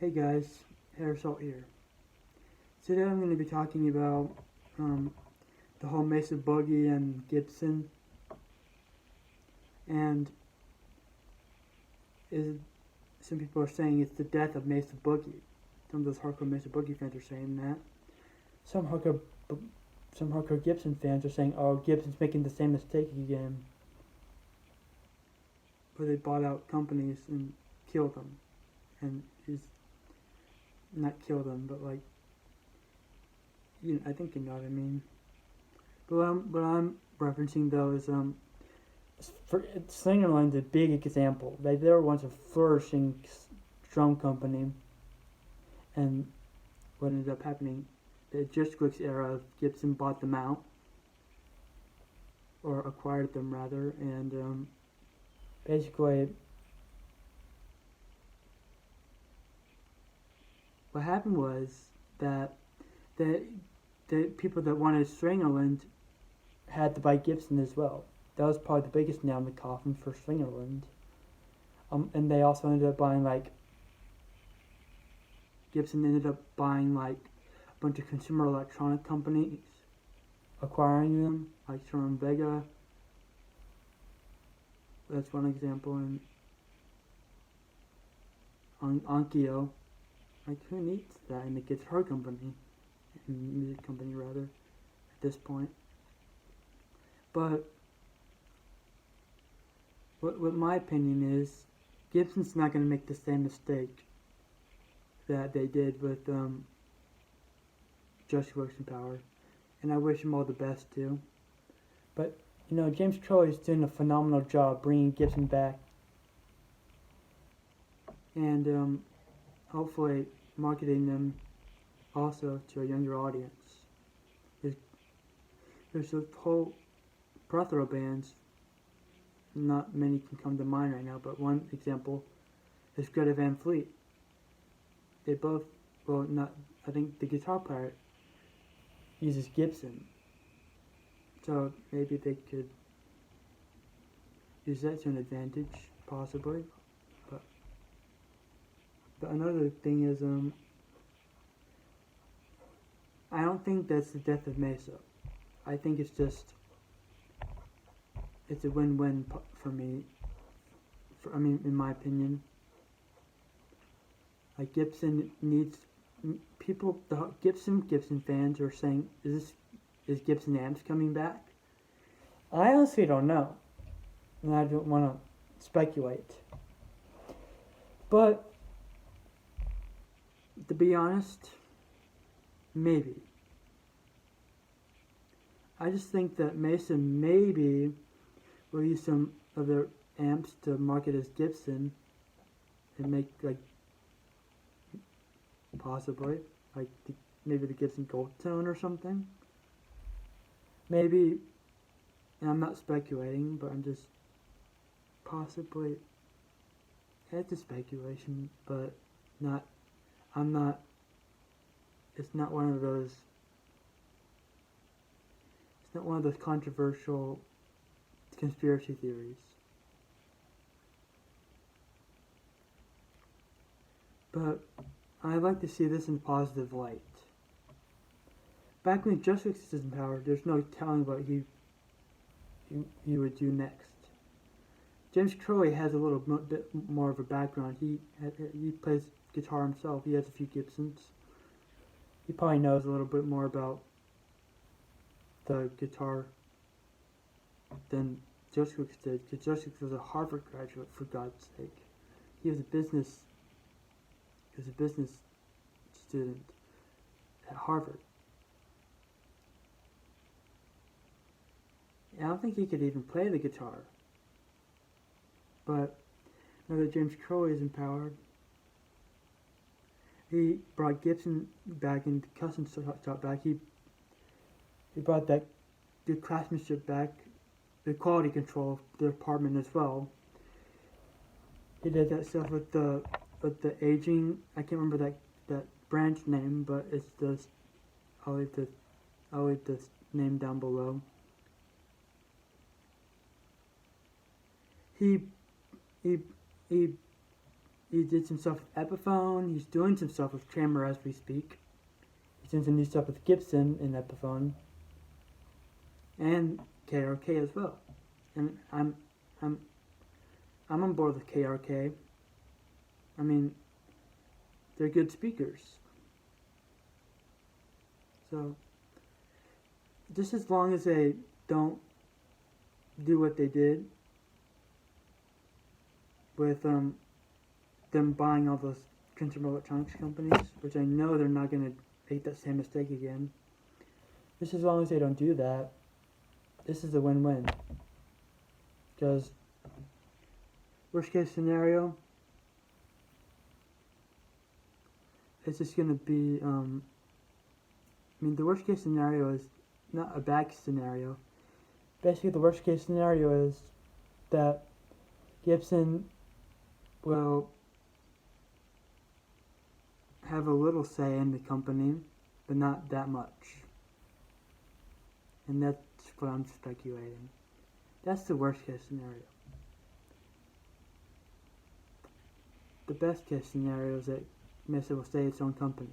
Hey guys, Aerosol here. Today I'm going to be talking about um, the whole Mesa-Boogie and Gibson, and is some people are saying it's the death of Mesa-Boogie. Some of those hardcore Mesa-Boogie fans are saying that. Some hardcore, some hardcore Gibson fans are saying, "Oh, Gibson's making the same mistake again," where they bought out companies and killed them, and he's not killed them, but like I think you know what I mean. But what I'm referencing though is for Slingerland's a big example. They were once a flourishing drum company, and what ended up happening, the Just Quick's era, Gibson bought them out, or acquired them rather, and basically what happened was that the the people that wanted Slingerland had to buy Gibson as well. That was probably the biggest nail in the coffin for Slingerland. And they also ended up buying Gibson ended up buying a bunch of consumer electronic companies, acquiring them, like Sherman Vega. That's one example, and Onkyo. Like, who needs that in the guitar company, in music company rather, at this point? But what my opinion is, Gibson's not going to make the same mistake that they did with Just Works and Power, and I wish him all the best too. But James Troy is doing a phenomenal job bringing Gibson back, and hopefully marketing them also to a younger audience. There's a whole plethora of bands. Not many can come to mind right now, but one example is Greta Van Fleet. They both, well, not, I think the guitar player uses Gibson, so maybe they could use that to an advantage, possibly. But another thing is, I don't think that's the death of Mesa. I think it's a win-win for me. In my opinion, like Gibson needs people. The Gibson fans are saying, is Gibson amps coming back? I honestly don't know, and I don't want to speculate. But to be honest, maybe. I just think that Mesa maybe will use some of their amps to market as Gibson and make possibly maybe the Gibson Gold Tone or something. Maybe, and I'm not speculating, but I'm just possibly. It's a speculation, but not. I'm not. It's not one of those. It's not one of those controversial conspiracy theories. But I like to see this in a positive light. Back when Justice was in power, there's no telling what he would do next. James Troy has a little bit more of a background. He plays guitar himself. He has a few Gibsons. He probably knows a little bit more about the guitar than Joseph did, because Joseph was a Harvard graduate, for God's sake. He was a business student at Harvard. And I don't think he could even play the guitar. But now that James Troy is empowered, he brought Gibson back into custom shop back. He brought that good craftsmanship back, the quality control of the department as well. He did that stuff with the aging. I can't remember that branch name, but it's just I'll leave the name down below. He he did some stuff with Epiphone. He's doing some stuff with Kramer as we speak. He's doing some new stuff with Gibson and Epiphone, and KRK as well. And I'm on board with KRK. I mean, they're good speakers. So, just as long as they don't do what they did with them buying all those consumer electronics companies, which I know they're not going to make that same mistake again. Just as long as they don't do that, this is a win-win. Because worst case scenario, it's just going to be, the worst case scenario is not a bad scenario. Basically, the worst case scenario is that Gibson will have a little say in the company, but not that much. And that's what I'm speculating. That's the worst case scenario. The best case scenario is that Mesa will stay its own company.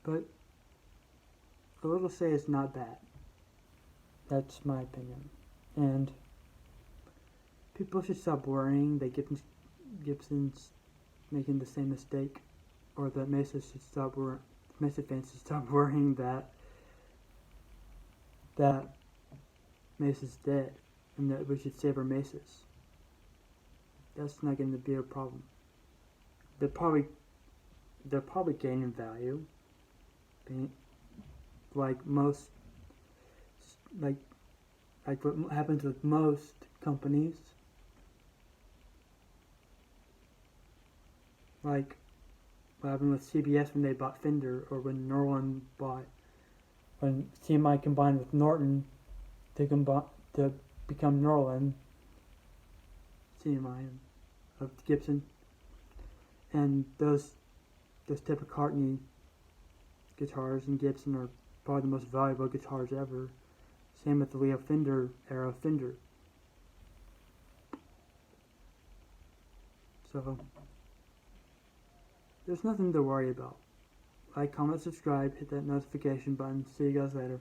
But a little say is not bad. That's my opinion. And people should stop worrying that Gibson's making the same mistake, or that Mesa fans should stop worrying that Mesa's dead, and that we should save our Mesas. That's not going to be a problem. They're probably gaining value, like what happens with most companies. Like what happened with CBS when they bought Fender, or when CMI combined with Norton to become Norlin, CMI of Gibson, and those type of Cartney guitars and Gibson are probably the most valuable guitars ever. Same with the Leo Fender era Fender. So there's nothing to worry about. Like, comment, subscribe, hit that notification button. See you guys later.